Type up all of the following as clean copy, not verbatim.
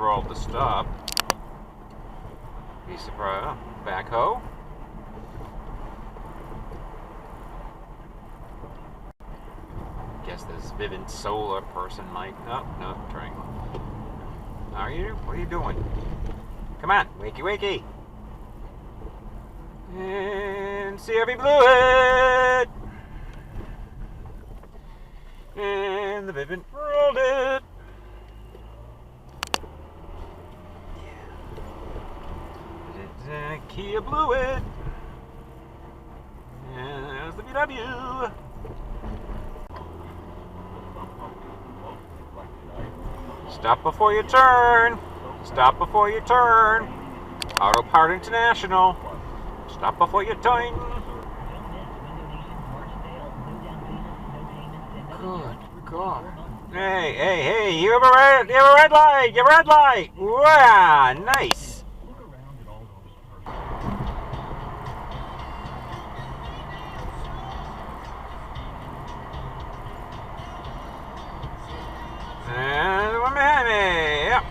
all to stop. Be surprised. Backhoe. Guess this Vivint Solar person might. Oh, no, triangle. Are you? What are you doing? Come on, wakey wakey. And see if he blew it. And the Vivint rolled it. Kia blew it. And there's the VW. Stop before you turn. Stop before you turn. Auto Part International. Stop before you turn. Good God. Hey, you have a red light. You have a red light. Wow, nice. And we're Miami. Yep.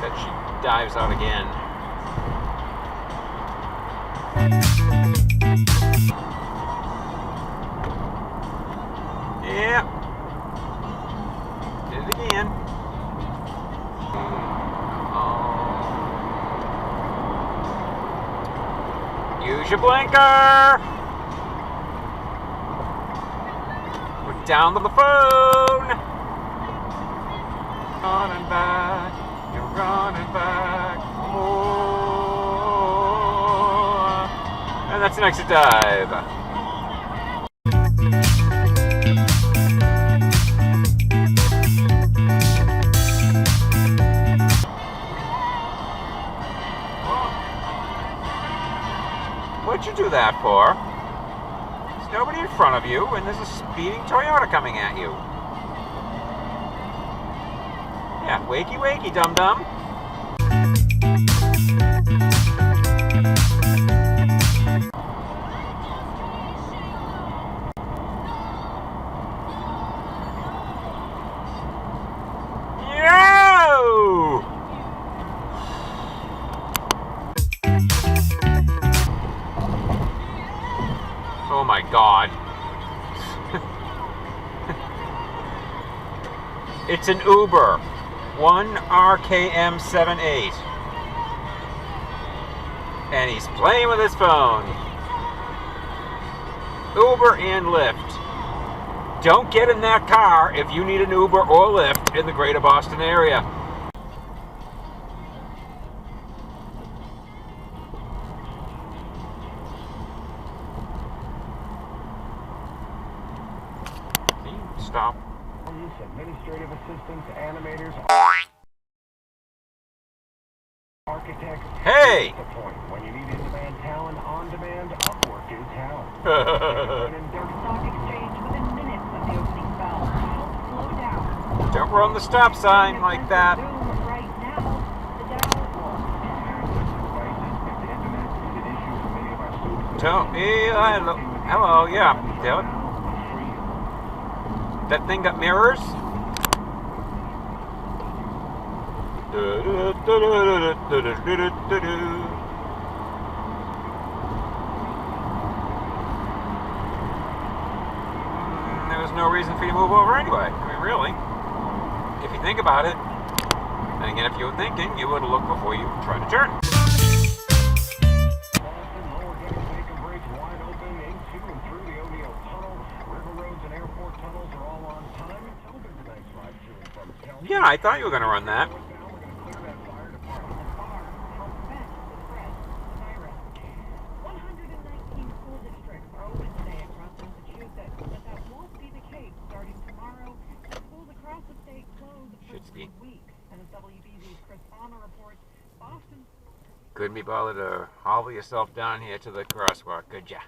Bet she dives out again. Yep. Did it again. Use your blinker. We're down to the phone. Running back. You're running back. Oh. And that's an exit dive. What'd you do that for? There's nobody in front of you, and there's a speeding Toyota coming at you. Yeah, wakey wakey, dum-dum. Oh my God. It's an Uber. 1RKM78. And he's playing with his phone. Uber and Lyft. Don't get in that car if you need an Uber or Lyft in the greater Boston area. Stop. Administrative assistants, animators, architects. Hey! The point. When you need in-demand talent, on-demand, Upwork is how. Stock exchange within minutes of the opening bell. Slow down. Don't run the stop sign like that. Right now, the Dow. Don't. Hello. Yeah. That thing got mirrors? There was no reason for you to move over anyway. I mean, really. If you think about it. And again, if you were thinking, you would have looked before you tried to turn. Yeah, I thought you were going to run that. Couldn't be bothered to hobble yourself down here to the crosswalk, could ya?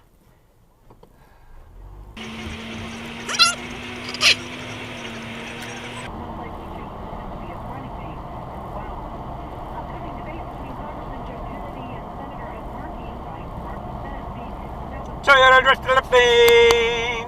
Toyota dressed to the thing.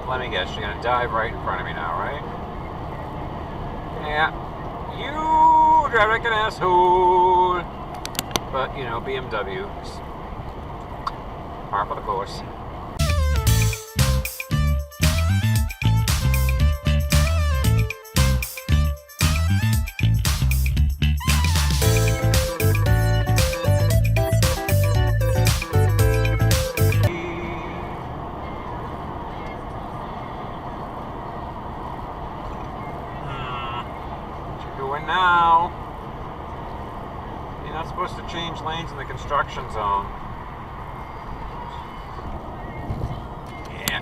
Let me guess, you're gonna dive right in front of me now, right? Yeah. You drive like an asshole. But, you know, BMWs. Par for the course. Now, you're not supposed to change lanes in the construction zone. Yeah.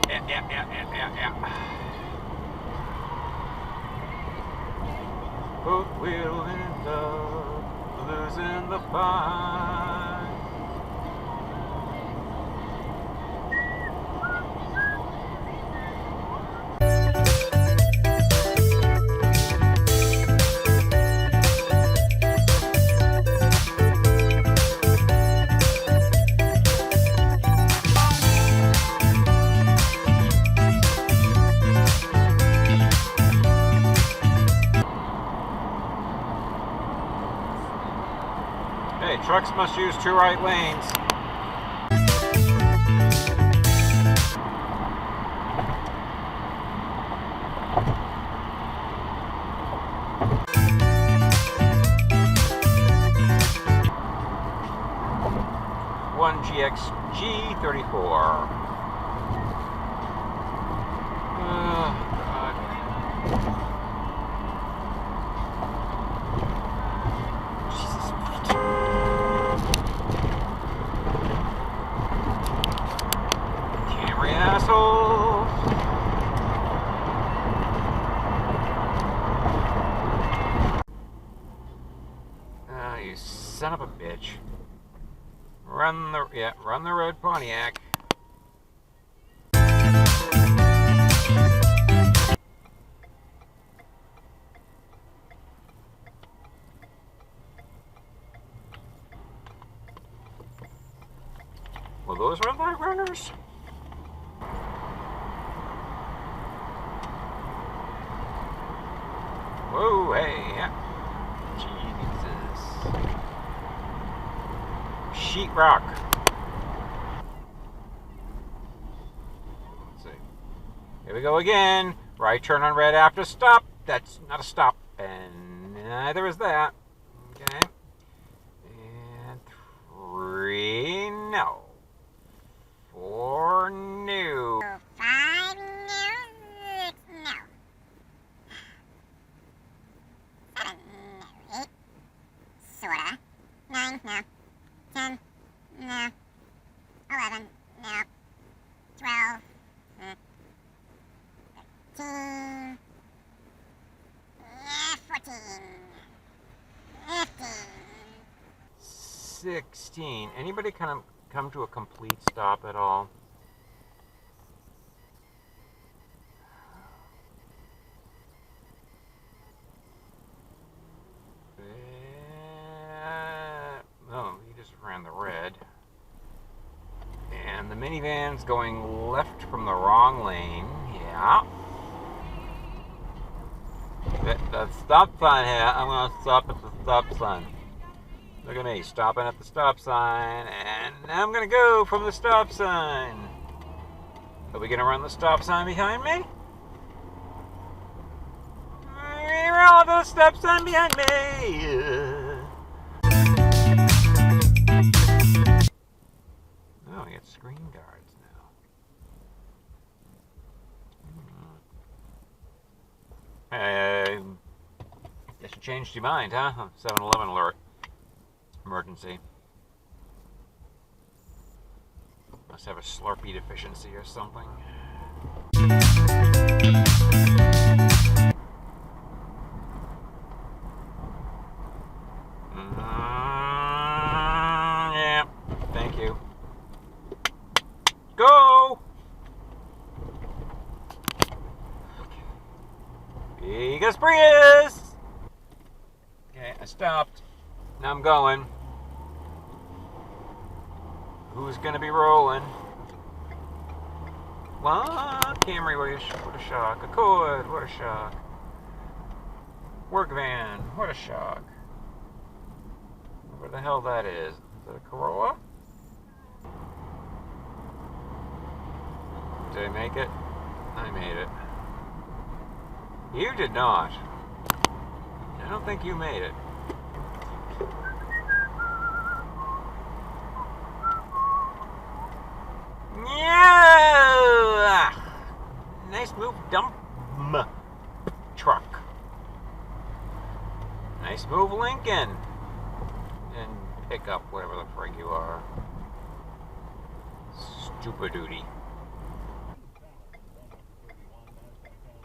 But we'll end up losing the fight. Hey, trucks must use 2 right lanes. One GXG 34. Oh, God. Camry asshole. Oh, you son of a bitch. Run the red Pontiac. Well, those red light runners. Whoa, hey, yeah. Jesus. Sheetrock. Let's see. Here we go again. Right turn on red after stop. That's not a stop. And neither is that. Okay. And 3, no. 4, no. 5, no. 6, no. 7, no. 8, sorta. 9, no. 10, no. 11, no. 12, 13, 14, 15. 16. Anybody kind of come to a complete stop at all? Oh, he just ran the red. And the minivan's going left from the wrong lane. Yeah. The stop sign here. I'm going to stop at the stop sign. Look at me, stopping at the stop sign, and I'm gonna go from the stop sign. Are we gonna run the stop sign behind me? Run the stop sign behind me. Oh, we got screen guards now. Hey, guess you changed your mind, huh? 7-Eleven alert. Emergency. Must have a Slurpee deficiency or something. Yeah, thank you. Go! Vegas Prius! Okay, I stopped. Now I'm going. Who's gonna be rolling? What? Camry, what a shock. Accord, what a shock. Work van, what a shock. Where the hell that is? Is it a Corolla? Did I make it? I made it. You did not. I don't think you made it. Yeah! Nice move, dump truck. Nice move, Lincoln. And pick up whatever the frig you are. Stupid duty.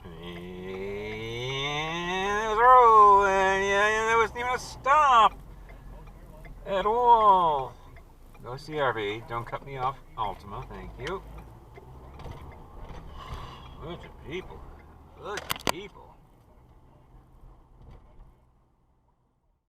And through, and yeah, there wasn't even a stop at all. Go CRV, don't cut me off Ultima, thank you. Bunch of people. Bunch of people.